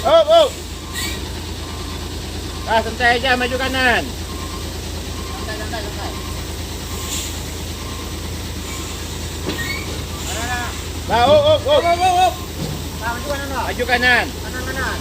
Oh, oh. Ah, santai aja, maju kanan. Santai, santai, santai. Ada. Bah, oh, oh, oh. Nah, maju kanan, no. Maju kanan. Kanan, kanan.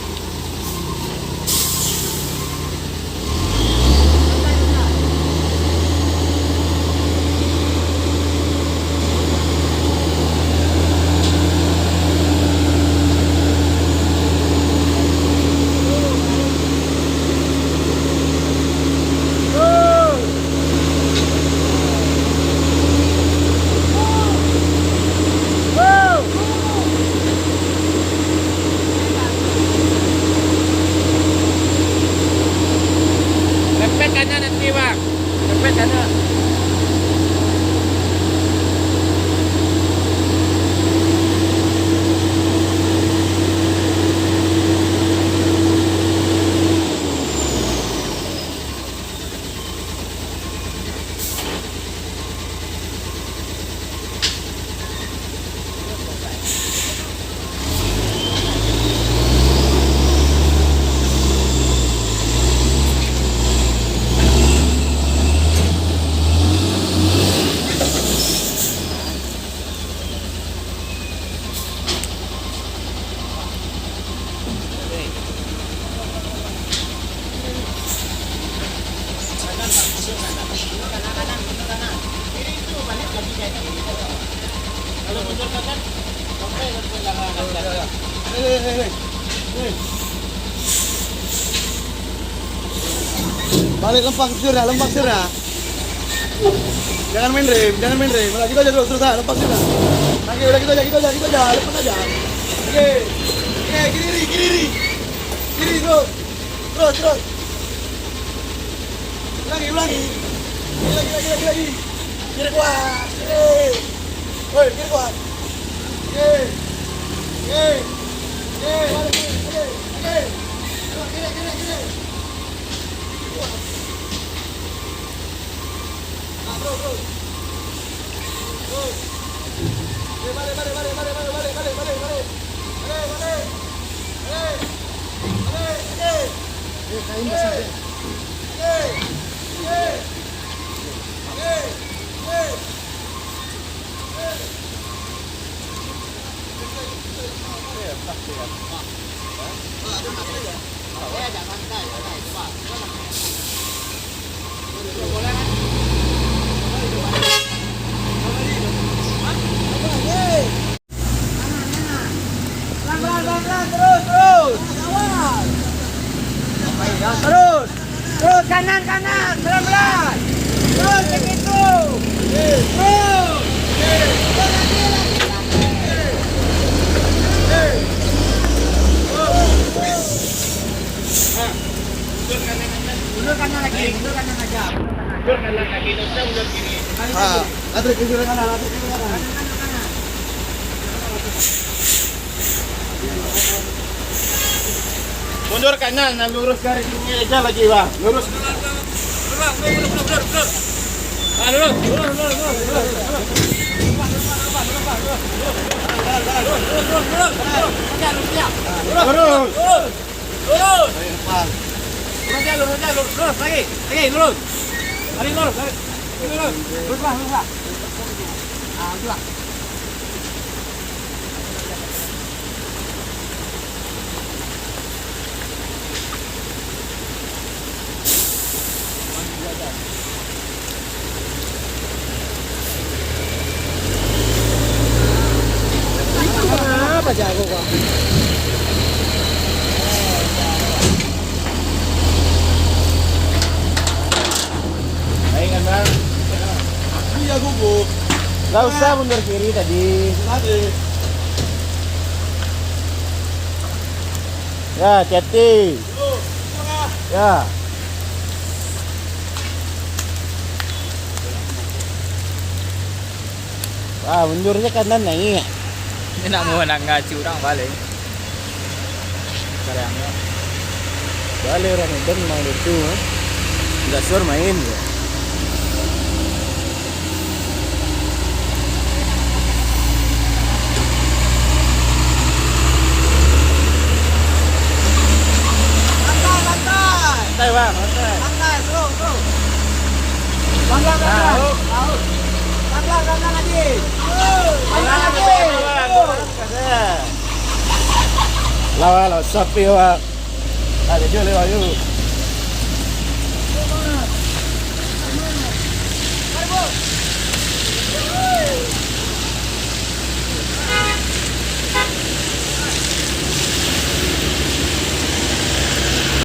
Lempet kanan nanti, Bang. Lempet kanan. Kalau mundur kanan, sampai ke belakang kanan. Balik lempang surah. Jangan main rem. Malah gitu aja terus lempang surah. Oke, udah gitu aja, lepas aja. Oke, kiri. Kiri terus. Ulangi. Lagi. Kiri kuat. Woi, kiri kuat. Oke. Balik. Oke. Kiri. Terus. Terus kanan, pelan-pelan. Terus begitu. Terus. Mundur kanan aja. Mundur kanan lagi, terusnya mundur kiri. Latrik kiri kanan. Mundur kanan, nah lurus garis ini aja lagi, Bang. Lurus. Apa jago kok? Baik kan, Bang? Iya gugup. Gak usah mundur kiri tadi. Ya, hati-hati. Ya. Wah, mundurnya kanan naik. Ini nak mau nak ngaji orang balik. Sekarangnya Balik orang itu mau itu. Enggak suruh main ya. Pelan-pelan, pelan-pelan. Pelan-pelan, pelan-pelan lagi. Pelan-pelan lagi. Lawa lo sapi wa. Ada jual lewat you. Mari, Bu.